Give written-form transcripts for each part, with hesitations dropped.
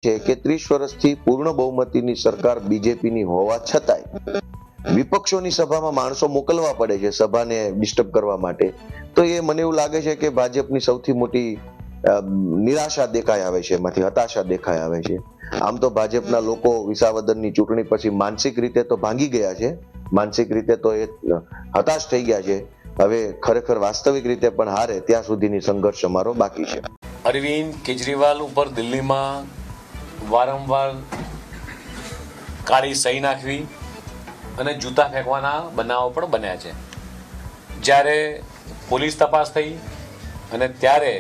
છે કે 30 વર્ષથી પૂર્ણ બહુમતીની સરકાર બીજેપીની હોવા છતાંય વિપક્ષોની સભામાં માણસો મોકલવા પડે છે સભાને ડિસ્ટર્બ કરવા માટે, તો એ મને એવું લાગે છે કે ભાજપની સૌથી મોટી નિરાશા દેખાઈ આવે છે, એમાંથી હતાશા દેખાઈ આવે છે. આમ તો ભાજપના લોકો વિસાવદરની ચૂંટણી પછી માનસિક રીતે તો ભાંગી ગયા છે, માનસિક રીતે તો એ હતાશ થઈ ગયા છે. હવે ખરેખર વાસ્તવિક રીતે પણ હારે ત્યાં સુધીની સંઘર્ષ અમારો બાકી છે. અરવિંદ કેજરીવાલ ઉપર દિલ્હીમાં વારંવાર કાળી સહી નાખવી અને જૂતા ફેંકવાના બનાવો પણ બન્યા છે. જ્યારે પોલીસ તપાસ થઈ અને ત્યારે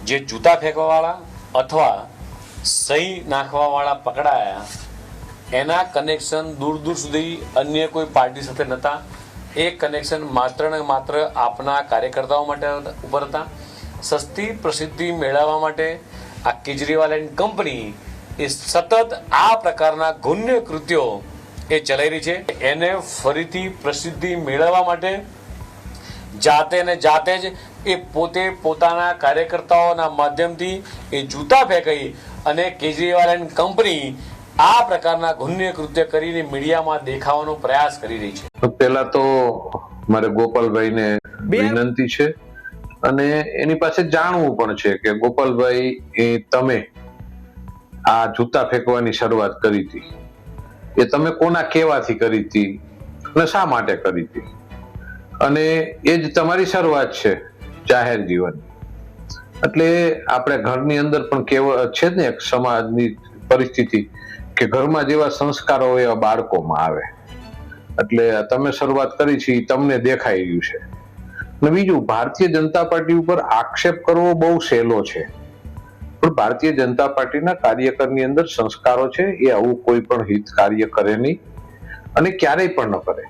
જે જૂતા ફેંકવાવાળા અથવા સહી નાખવાવાળા પકડાયા એના કનેક્શન દૂર દૂર સુધી અન્ય કોઈ પાર્ટી સાથે નહોતા. એ કનેક્શન માત્ર ને માત્ર આપના કાર્યકર્તાઓ માટે ઉપર હતા. સસ્તી પ્રસિદ્ધિ મેળવવા માટે આ કેજરીવાલ એન્ડ કંપની એ સતત આ પ્રકારના ગુન્ય કૃત્યો એ ચલાવી રહી છે. એને ફરીથી પ્રસિદ્ધિ મેળવવા માટે જાતે ને જાતે જ એ પોતે પોતાના કાર્યકર્તાઓના માધ્યમથી એ જૂતા ફેંકી અને કેજરીવાલ એન્ડ કંપની આ પ્રકારના ગુન્ય કૃત્ય કરીને મીડિયામાં દેખાવાનો પ્રયાસ કરી રહી છે. પહેલા તો મારે ગોપાલભાઈને વિનંતી છે અને એની પાસે જાણવું પણ છે કે ગોપાલભાઈ તમે આ જૂતા ફેંકવાની શરૂઆત કરી હતી એ તમે કોના કહેવાથી કરી હતી અને શા માટે કરી હતી, અને એ જ તમારી શરૂઆત છે જાહેર જીવન. એટલે આપણે ઘરની અંદર પણ કેવા છે ને એક સમાજની પરિસ્થિતિ કે ઘરમાં જેવા સંસ્કારો હોય એવા બાળકોમાં આવે. એટલે તમે શરૂઆત કરી છે તમને દેખાઈ રહ્યું છે. અને બીજું, ભારતીય જનતા પાર્ટી ઉપર આક્ષેપ કરવો બહુ સહેલો છે, પણ ભારતીય જનતા પાર્ટીના કાર્યકરની અંદર સંસ્કારો છે. એ આવું કોઈ પણ હિત કાર્ય કરે નહીં અને ક્યારેય પણ ન કરે.